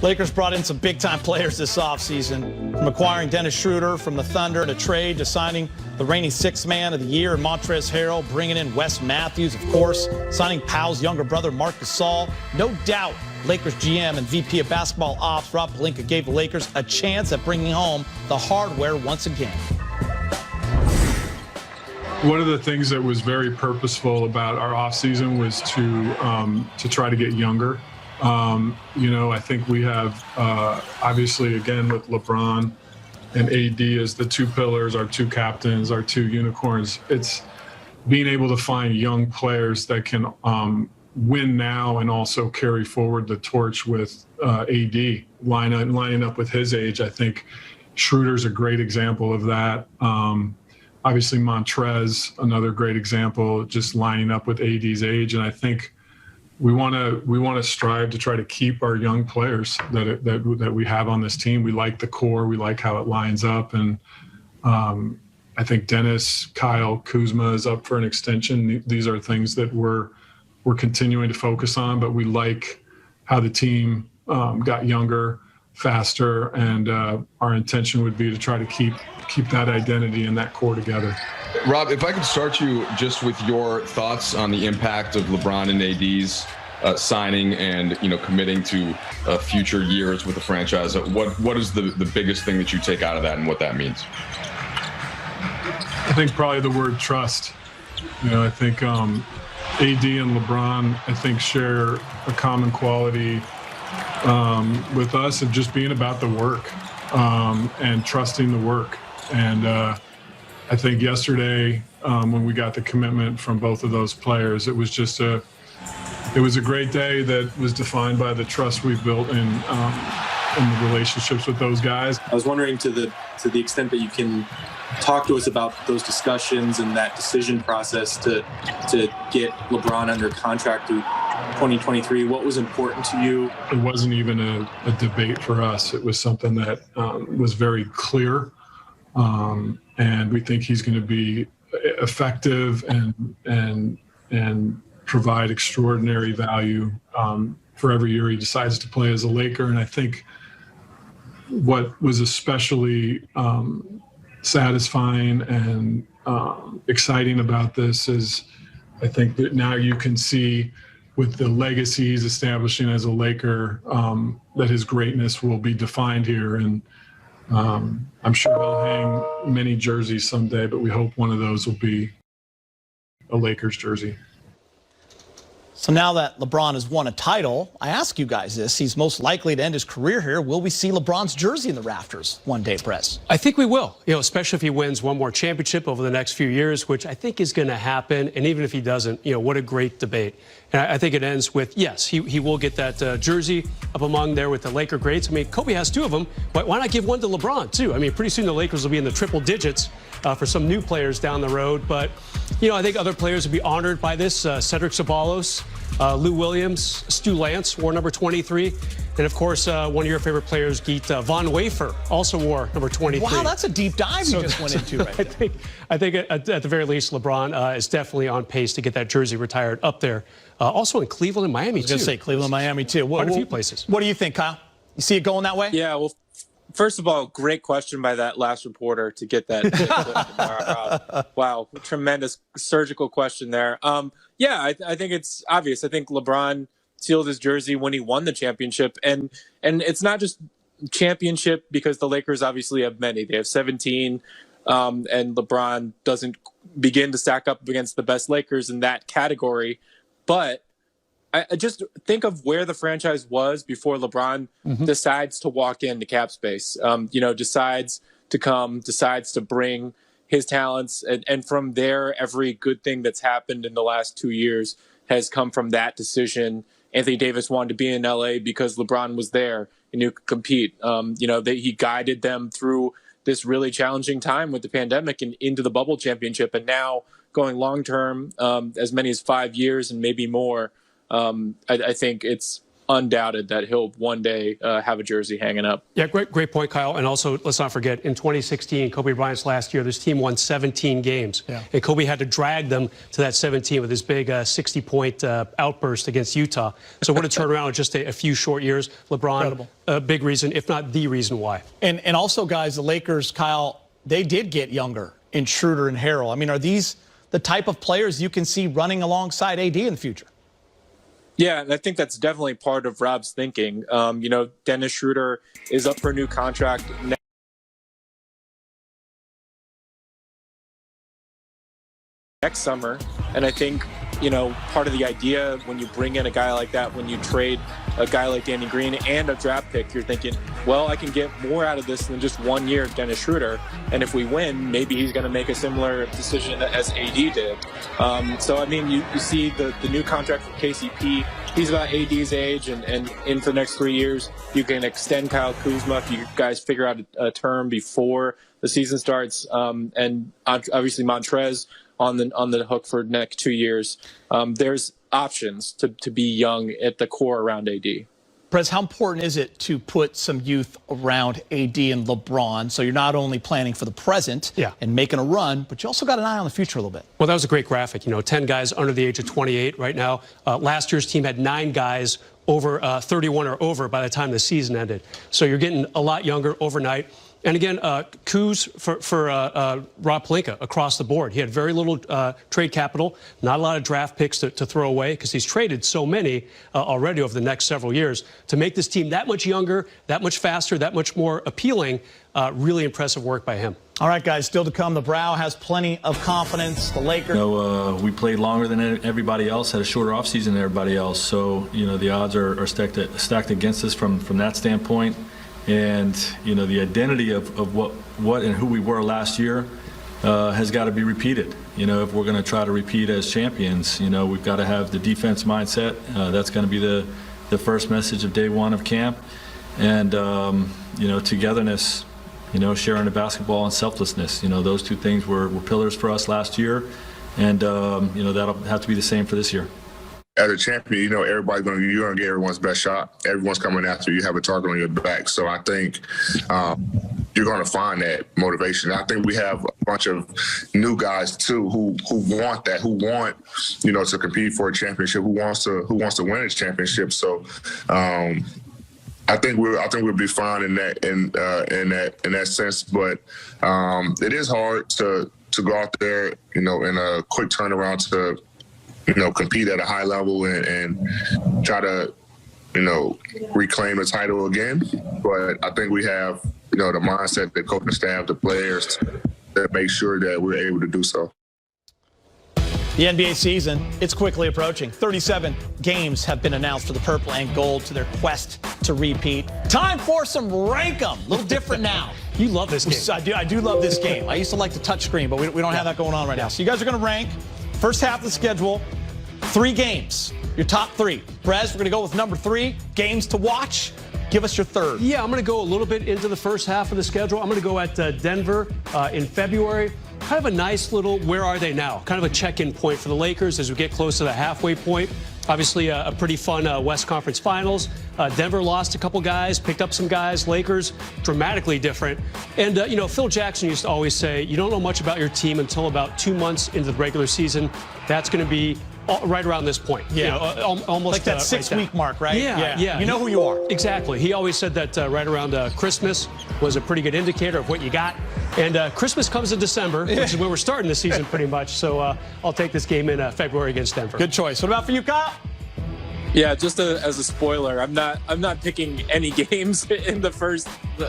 Lakers brought in some big-time players this offseason, from acquiring Dennis Schroeder from the Thunder in a trade to signing the reigning sixth man of the year, Montrezl Harrell, bringing in Wes Matthews, of course, signing Powell's younger brother, Marc Gasol. No doubt Lakers GM and VP of Basketball Ops, Rob Pelinka, gave the Lakers a chance at bringing home the hardware once again. One of the things that was very purposeful about our offseason was to try to get younger. I think we have, obviously, again, with LeBron and AD as the two pillars, our two captains, our two unicorns, it's being able to find young players that can win now and also carry forward the torch with AD, lining up with his age. I think Schroeder's a great example of that. Obviously, Montrez, another great example, just lining up with AD's age. And I think we want to strive to try to keep our young players that we have on this team. We like the core. We like how it lines up. And I think Dennis, Kyle Kuzma is up for an extension. These are things that we're continuing to focus on, but we like how the team got younger, faster, and our intention would be to try to keep that identity and that core together. Rob, if I could start you just with your thoughts on the impact of LeBron and AD's signing and committing to future years with the franchise. What is the biggest thing that you take out of that and what that means? I think probably the word trust. I think AD and LeBron share a common quality with us of just being about the work and trusting the work. And I think yesterday when we got the commitment from both of those players, it was just a great day that was defined by the trust we've built in the relationships with those guys. I was wondering to the extent that you can talk to us about those discussions and that decision process to get LeBron under contract through 2023. What was important to you? It wasn't even a debate for us. It was something that was very clear. And we think he's going to be effective and provide extraordinary value for every year he decides to play as a Laker. And I think what was especially satisfying and exciting about this is I think that now you can see with the legacy he's establishing as a Laker that his greatness will be defined here. And I'm sure he'll hang many jerseys someday, but we hope one of those will be a Lakers jersey. So now that LeBron has won a title, I ask you guys this. He's most likely to end his career here. Will we see LeBron's jersey in the rafters one day, Press? I think we will, especially if he wins one more championship over the next few years, which I think is going to happen. And even if he doesn't, what a great debate. And I think it ends with, yes, he will get that jersey up among there with the Laker greats. I mean, Kobe has two of them, but why not give one to LeBron, too? I mean, pretty soon the Lakers will be in the triple digits for some new players down the road. But, I think other players would be honored by this. Cedric Ceballos, Lou Williams, Stu Lance wore number 23. And, of course, one of your favorite players, Geet Von Wafer, also wore number 23. Wow, that's a deep dive you just went into right there. I think at the very least, LeBron is definitely on pace to get that jersey retired up there. Also in Cleveland and Miami, too. I was going to say Cleveland and Miami, too. Quite a few places. What do you think, Kyle? You see it going that way? Yeah, well, first of all, great question by that last reporter to get that. Wow, tremendous surgical question there. I think it's obvious. I think LeBron sealed his jersey when he won the championship. And it's not just championship because the Lakers obviously have many. They have 17, and LeBron doesn't begin to stack up against the best Lakers in that category. But I just think of where the franchise was before LeBron decides to walk into cap space, decides to come, decides to bring his talents. And from there, every good thing that's happened in the last 2 years has come from that decision. Anthony Davis wanted to be in LA because LeBron was there and he could compete. He guided them through this really challenging time with the pandemic and into the bubble championship. And now going long term, as many as 5 years and maybe more. I think it's undoubted that he'll one day have a jersey hanging up. Yeah, great point, Kyle. And also, let's not forget, in 2016, Kobe Bryant's last year, this team won 17 games. Yeah. And Kobe had to drag them to that 17 with his big 60-point outburst against Utah. So what a turnaround in just a few short years. LeBron, a big reason, if not the reason why. And also, guys, the Lakers, Kyle, they did get younger in Schroeder and Harrell. I mean, are these the type of players you can see running alongside AD in the future? Yeah, and I think that's definitely part of Rob's thinking. Dennis Schroeder is up for a new contract next summer. And I think, part of the idea when you bring in a guy like that, when you trade a guy like Danny Green and a draft pick, you're thinking, well, I can get more out of this than just 1 year of Dennis Schroeder. And if we win, maybe he's going to make a similar decision as AD did. You see the new contract for KCP. He's about AD's age, and in for the next 3 years, you can extend Kyle Kuzma if you guys figure out a term before the season starts. And obviously Montrez on the hook for the next 2 years. There's options to be young at the core around AD. Prez, how important is it to put some youth around AD and LeBron so you're not only planning for the present and making a run, but you also got an eye on the future a little bit? Well, that was a great graphic. 10 guys under the age of 28 right now. Last year's team had 9 guys over 31 or over by the time the season ended. So you're getting a lot younger overnight. And again, Kuz for Rob Pelinka across the board. He had very little trade capital, not a lot of draft picks to throw away because he's traded so many already over the next several years. To make this team that much younger, that much faster, that much more appealing, really impressive work by him. All right, guys, still to come. The Brow has plenty of confidence. The Lakers. We played longer than everybody else, had a shorter offseason than everybody else. So, the odds are stacked against us from that standpoint. And, the identity of what and who we were last year has got to be repeated. If we're going to try to repeat as champions, we've got to have the defense mindset. That's going to be the first message of day one of camp. And, togetherness, sharing the basketball and selflessness. Those two things were pillars for us last year. And, that'll have to be the same for this year. As a champion, you're going to get everyone's best shot. Everyone's coming after you. You have a target on your back. So I think you're going to find that motivation. I think we have a bunch of new guys too who want that, who want to compete for a championship, who wants to win a championship. So I think we'll be fine in that sense. But it is hard to go out there, in a quick turnaround to compete at a high level and try to, reclaim the title again. But I think we have, the mindset, the coaching staff, the players to make sure that we're able to do so. The NBA season, it's quickly approaching. 37 games have been announced for the purple and gold to their quest to repeat. Time for some rank 'em. A little different now. You love this game. I do love this game. I used to like the touch screen, but we don't have that going on right now. So you guys are going to rank. First half of the schedule, 3 games. Your top 3. Brez, we're going to go with number 3, games to watch. Give us your third. Yeah, I'm going to go a little bit into the first half of the schedule. I'm going to go at Denver in February. Kind of a nice little where are they now? Kind of a check-in point for the Lakers as we get close to the halfway point. Obviously, a pretty fun West Conference Finals. Denver lost a couple guys, picked up some guys. Lakers, dramatically different. And, Phil Jackson used to always say, you don't know much about your team until about 2 months into the regular season. That's going to be right around this point. Yeah. Almost like that 6-week mark, right? Yeah. You know who you are. Exactly. He always said that right around Christmas was a pretty good indicator of what you got. And Christmas comes in December, which is when we're starting the season pretty much. So I'll take this game in February against Denver. Good choice. What about for you, Kyle? Yeah, just as a spoiler, I'm not picking any games in the first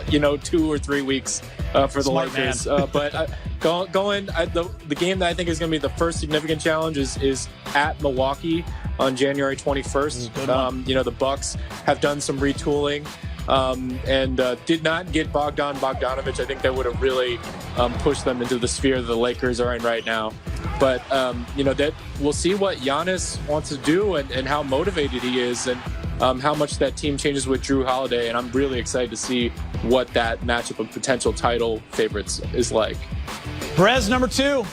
2 or 3 weeks for the Lakers. But the game that I think is going to be the first significant challenge is at Milwaukee on January 21st. The Bucks have done some retooling and did not get Bogdanovich. I think that would have really pushed them into the sphere that the Lakers are in right now. But, that we'll see what Giannis wants to do and how motivated he is and how much that team changes with Drew Holiday. And I'm really excited to see what that matchup of potential title favorites is like. Brez, number 2.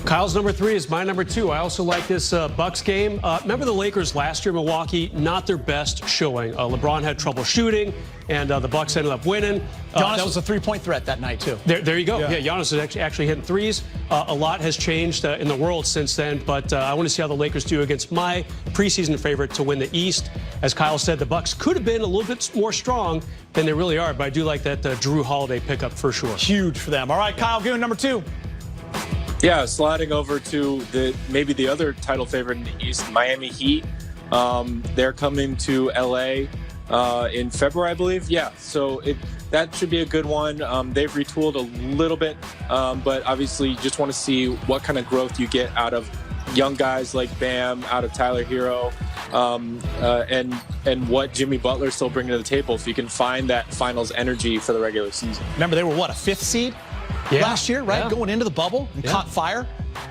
Kyle's number 3 is my number 2. I also like this Bucks game. Remember the Lakers last year in Milwaukee? Not their best showing. LeBron had trouble shooting, and the Bucks ended up winning. Giannis was a three-point threat that night, too. There you go. Yeah, Giannis is actually hitting threes. A lot has changed in the world since then, but I want to see how the Lakers do against my preseason favorite to win the East. As Kyle said, the Bucks could have been a little bit more strong than they really are, but I do like that Drew Holiday pickup for sure. Huge for them. All right, Kyle Goon, number 2. Yeah, sliding over to maybe the other title favorite in the East, Miami Heat. They're coming to LA in February, I believe. Yeah, so that should be a good one. They've retooled a little bit, but obviously you just want to see what kind of growth you get out of young guys like Bam, out of Tyler Hero, and what Jimmy Butler's still bringing to the table. If you can find that finals energy for the regular season. Remember, they were, what, a 5th seed? Last year, right? Going into the bubble and caught fire.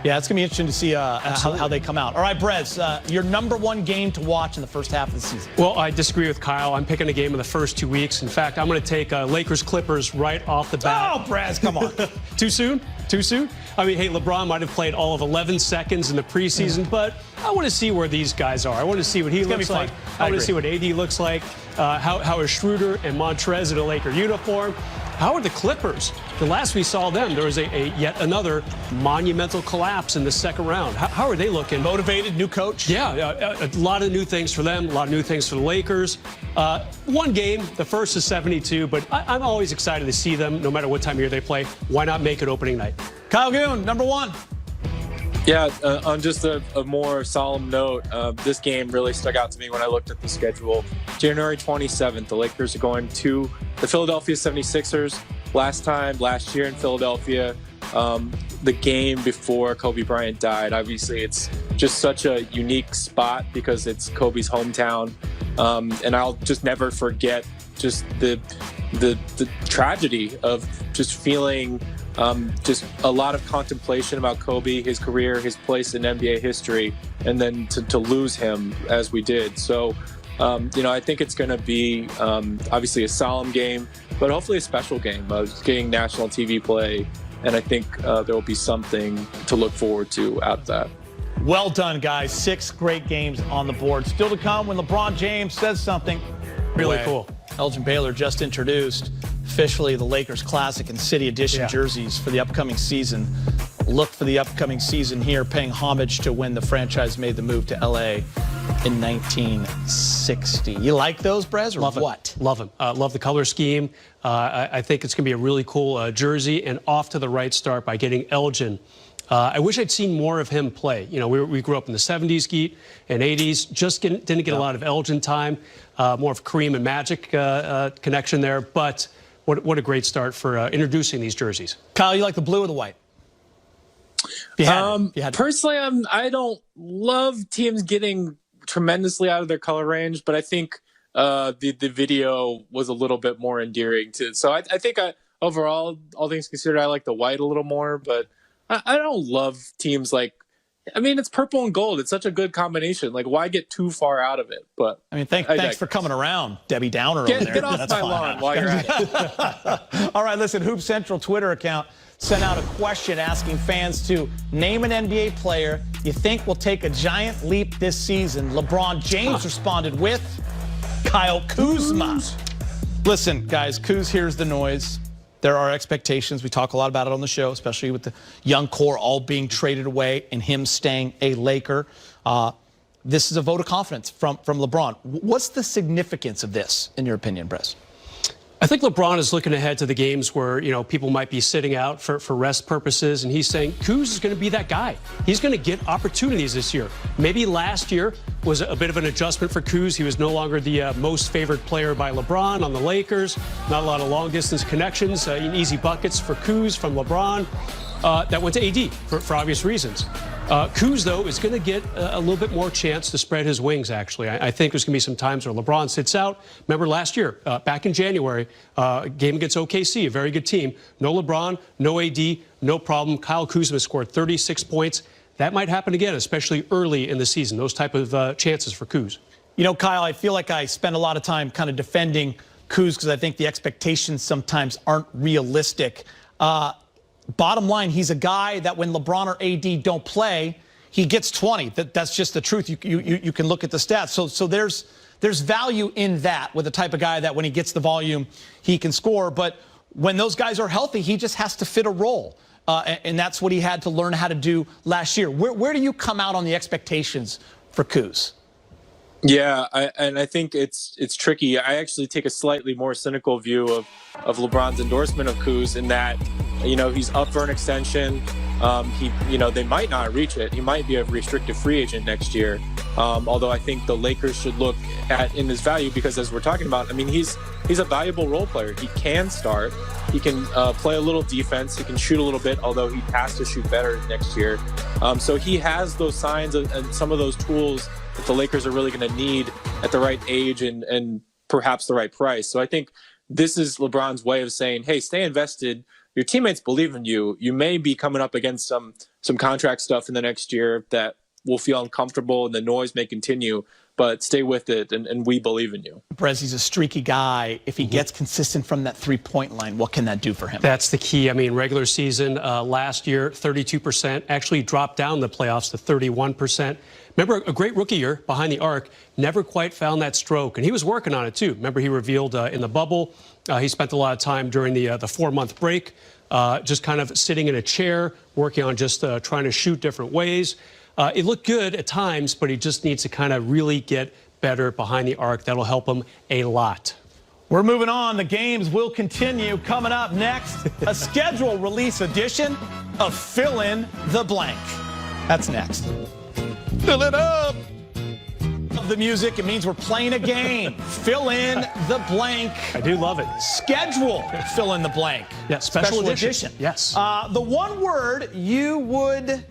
Yeah, it's going to be interesting to see how they come out. All right, Brez, your number 1 game to watch in the first half of the season. Well, I disagree with Kyle. I'm picking a game in the first 2 weeks. In fact, I'm going to take Lakers-Clippers right off the bat. Oh, Brez, come on. Too soon? Too soon? I mean, hey, LeBron might have played all of 11 seconds in the preseason, but I want to see where these guys are. I want to see what he looks like. I want to see what AD looks like. How is Schroeder and Montrez in a Laker uniform? How are the Clippers? The last we saw them, there was yet another monumental collapse in the second round. How are they looking? Motivated, new coach? Yeah, a lot of new things for them, a lot of new things for the Lakers. One game, the first is 72, but I'm always excited to see them no matter what time of year they play. Why not make it opening night? Kyle Goon, number 1. Yeah, on just a more solemn note, this game really stuck out to me when I looked at the schedule. January 27th, the Lakers are going to the Philadelphia 76ers. Last year in Philadelphia, the game before Kobe Bryant died. Obviously, it's just such a unique spot because it's Kobe's hometown. And I'll just never forget just the tragedy of just feeling just a lot of contemplation about Kobe, his career, his place in NBA history, and then to lose him as we did. So, I think it's going to be obviously a solemn game, but hopefully a special game. Getting national TV play, and I think there will be something to look forward to out of that. Well done, guys. 6 great games on the board. Still to come when LeBron James says something really cool. Elgin Baylor just introduced officially the Lakers Classic and City Edition jerseys for the upcoming season. Look for the upcoming season here, paying homage to when the franchise made the move to LA in 1960. You like those, Brez, or Love what? Love them. Love the color scheme. I think it's going to be a really cool jersey, and off to the right start by getting Elgin. I wish I'd seen more of him play. We grew up in the 70s, Geet, and 80s. Just didn't get a lot of Elgin time. More of Kareem and Magic connection there. But what a great start for introducing these jerseys. Kyle, you like the blue or the white? Personally, I don't love teams getting tremendously out of their color range, but I think the video was a little bit more endearing too. So I think overall, all things considered, I like the white a little more, but I don't love teams like, it's purple and gold. It's such a good combination. Like, why get too far out of it? But thanks for coming around, Debbie Downer over there. Get off my lawn while you're at it. All right, listen, Hoop Central Twitter account sent out a question asking fans to name an NBA player you think will take a giant leap this season. LeBron James responded with Kyle Kuzma. Listen, guys, Kuz hears the noise. There are expectations. We talk a lot about it on the show, especially with the young core all being traded away and him staying a Laker. This is a vote of confidence from LeBron. What's the significance of this, in your opinion, Brez? I think LeBron is looking ahead to the games where, people might be sitting out for rest purposes, and he's saying Kuz is going to be that guy. He's going to get opportunities this year. Maybe last year was a bit of an adjustment for Kuz. He was no longer the most favored player by LeBron on the Lakers. Not a lot of long-distance connections, easy buckets for Kuz from LeBron. That went to AD for obvious reasons. Kuz, though, is going to get a little bit more chance to spread his wings, actually. I think there's going to be some times where LeBron sits out. Remember last year, back in January, game against OKC, a very good team. No LeBron, no AD, no problem. Kyle Kuzma scored 36 points. That might happen again, especially early in the season, those type of chances for Kuz. Kyle, I feel like I spend a lot of time kind of defending Kuz because I think the expectations sometimes aren't realistic. bottom line, he's a guy that when LeBron or AD don't play, he gets 20. That's just the truth. You can look at the stats. So there's value in that with the type of guy that when he gets the volume, he can score. But when those guys are healthy, he just has to fit a role. And that's what he had to learn how to do last year. Where do you come out on the expectations for Kuz? Yeah, I think it's tricky. I actually take a slightly more cynical view of LeBron's endorsement of Kuz in that, he's up for an extension. They might not reach it. He might be a restricted free agent next year. Although I think the Lakers should look in his value because, as we're talking about, he's a valuable role player. He can start. He can play a little defense. He can shoot a little bit, although he has to shoot better next year. So he has those signs and some of those tools that the Lakers are really going to need at the right age and perhaps the right price. So I think this is LeBron's way of saying, hey, stay invested. Your teammates believe in you. You may be coming up against some contract stuff in the next year that will feel uncomfortable and the noise may continue, but stay with it, and we believe in you. Perez, he's a streaky guy. If he gets consistent from that three-point line, what can that do for him? That's the key. Regular season last year, 32%, actually dropped down in the playoffs to 31%. Remember, a great rookie year behind the arc, never quite found that stroke, and he was working on it too. Remember, he revealed in the bubble, he spent a lot of time during the 4-month break, just kind of sitting in a chair, working on just trying to shoot different ways. It looked good at times, but he just needs to kind of really get better behind the arc. That'll help him a lot. We're moving on. The games will continue. Coming up next, a schedule release edition of Fill in the Blank. That's next. Fill it up. The music, it means we're playing a game. Fill in the blank. I do love it. Schedule. Fill in the blank. Yeah, special edition. Yes. The one word you would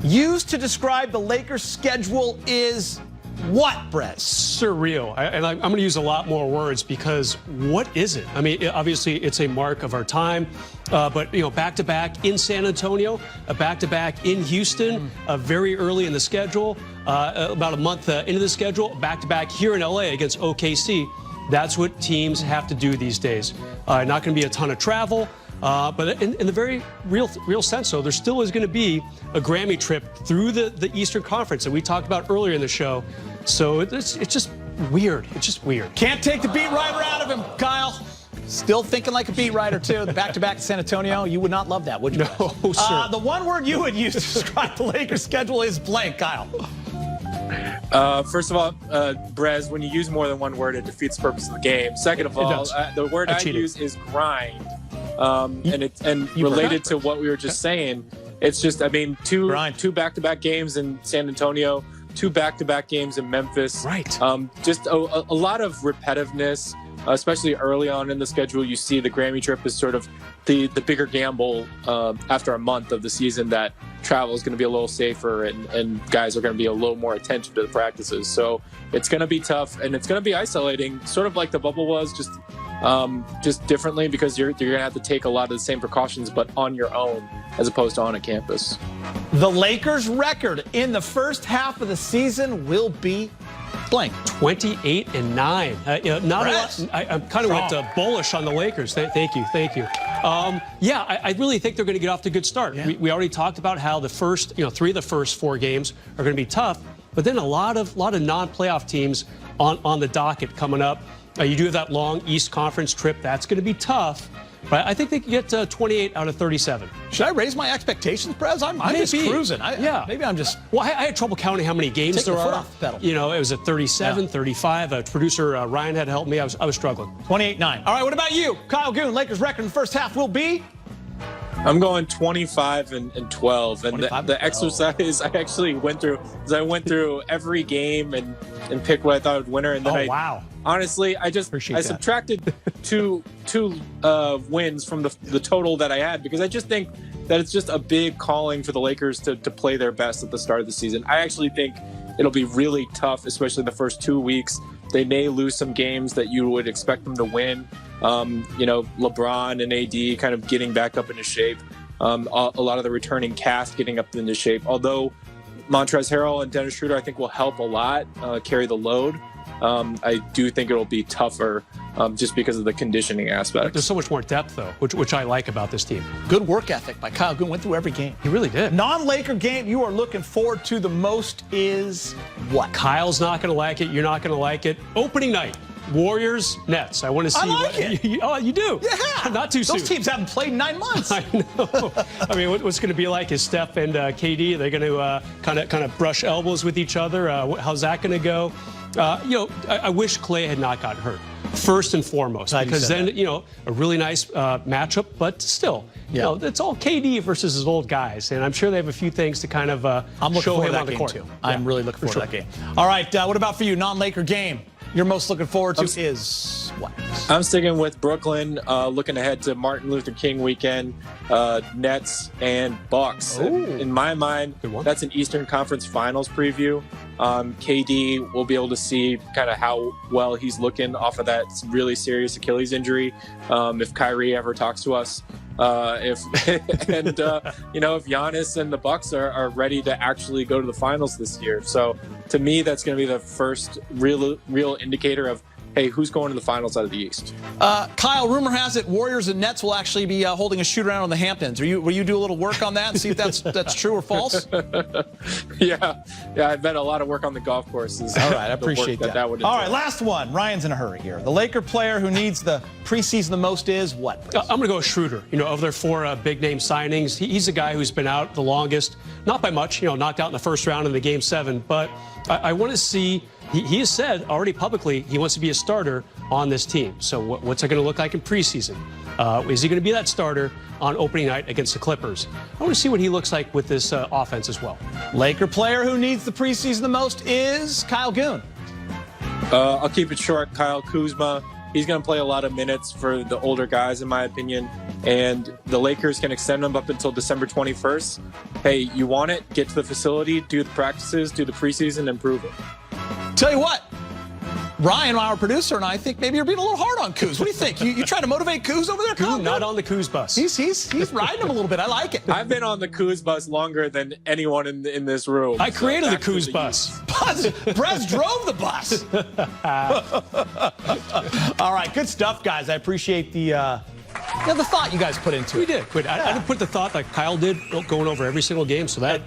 use to describe the Lakers' schedule is what, Brett? Surreal. I'm going to use a lot more words because what is it? Obviously, it's a mark of our time. But, back-to-back in San Antonio, a back-to-back in Houston, very early in the schedule, about a month into the schedule, back-to-back here in L.A. against OKC. That's what teams have to do these days. Not going to be a ton of travel. But in the very real sense, though, there still is going to be a Grammy trip through the Eastern Conference that we talked about earlier in the show. So it's just weird. It's just weird. Can't take the beat writer out of him, Kyle. Still thinking like a beat writer, too. The back-to-back San Antonio, you would not love that, would you? No, sir. The one word you would use to describe the Lakers' schedule is blank, Kyle. First of all, Brez, when you use more than one word, it defeats the purpose of the game. Second of all, the word I use is grind. And related to what we were just saying, it's just, two back-to-back games in San Antonio, 2 back-to-back games in Memphis. Right. Just a lot of repetitiveness, especially early on in the schedule. You see the Grammy trip is sort of the bigger gamble after a month of the season that travel is going to be a little safer and guys are going to be a little more attentive to the practices. So it's going to be tough and it's going to be isolating, sort of like the bubble was, just differently because you're going to have to take a lot of the same precautions, but on your own as opposed to on a campus. The Lakers' record in the first half of the seson will be blank. 28-9. Not a lot. I kind of went bullish on the Lakers. Thank you. I really think they're going to get off to a good start. Yeah. We already talked about how the first, 3 of the first 4 games are going to be tough, but then a lot of non-playoff teams on the docket coming up. You do have that long East Conference trip. That's going to be tough. But I think they can get 28 out of 37. Should I raise my expectations, Perez? I'm just cruising. Maybe I'm just... Well, I had trouble counting how many games there are. Off the pedal. It was at 37, 35. Producer Ryan had to help me. I was struggling. 28-9. All right, what about you? Kyle Goon, Lakers record in the first half will be? I'm going 25 and 12. And the exercise I actually went through is I went through every game and picked what I thought would winner. And then honestly, I subtracted two wins from the total that I had because I just think that it's just a big calling for the Lakers to play their best at the start of the season. I actually think it'll be really tough, especially the first 2 weeks. They may lose some games that you would expect them to win. LeBron and AD kind of getting back up into shape. A lot of the returning cast getting up into shape. Although Montrezl Harrell and Dennis Schroeder, I think, will help a lot carry the load. I do think it'll be tougher just because of the conditioning aspect. There's so much more depth, though, which I like about this team. Good work ethic by Kyle Kuzma. Went through every game. He really did. Non-Laker game you are looking forward to the most is what? Kyle's not going to like it. You're not going to like it. Opening night. Warriors, Nets. I want to see. I like it. Oh, you do? Yeah. Not too soon. Those teams haven't played in 9 months. I know. I mean, what's going to be like is Steph and KD. Are they going to kind of brush elbows with each other? How's that going to go? I wish Clay had not gotten hurt. First and foremost, because then a really nice matchup. But still, it's all KD versus his old guys, and I'm sure they have a few things to kind of show him on the court. I'm really looking forward to that game. All right, what about for you? Non-Laker game you're most looking forward to is what? I'm sticking with Brooklyn, looking ahead to Martin Luther King weekend, Nets and Bucks. In my mind, that's an Eastern Conference Finals preview. KD will be able to see kind of how well he's looking off of that really serious Achilles injury. If Kyrie ever talks to us, if Giannis and the Bucks are ready to actually go to the finals this year. So to me, that's going to be the first real indicator of, hey, who's going to the finals out of the East? Kyle, rumor has it Warriors and Nets will actually be holding a shoot-around on the Hamptons. Will you do a little work on that and see if that's true or false? Yeah, I bet a lot of work on the golf courses. All right, I appreciate that. All right, last one. Ryan's in a hurry here. The Laker player who needs the preseason the most is what? I'm going to go with Schroeder. Of their 4 big-name signings, he's a guy who's been out the longest. Not by much, knocked out in the first round in the Game 7. But I want to see. He has said already publicly he wants to be a starter on this team. So what's it going to look like in preseason? Is he going to be that starter on opening night against the Clippers? I want to see what he looks like with this offense as well. Laker player who needs the preseason the most is Kyle Goon. I'll keep it short. Kyle Kuzma. He's going to play a lot of minutes for the older guys, in my opinion. And the Lakers can extend him up until December 21st. Hey, you want it? Get to the facility, do the practices, do the preseason, and prove it. Tell you what, Ryan, our producer, and I think maybe you're being a little hard on Kuz. What do you think? You trying to motivate Kuz over there? Kuz, not on the Kuz bus. He's riding him a little bit. I like it. I've been on the Kuz bus longer than anyone in this room. I created the Kuz bus. Brez drove the bus. All right, good stuff, guys. I appreciate the thought you guys put into it. We did. I didn't put the thought like Kyle did going over every single game, so that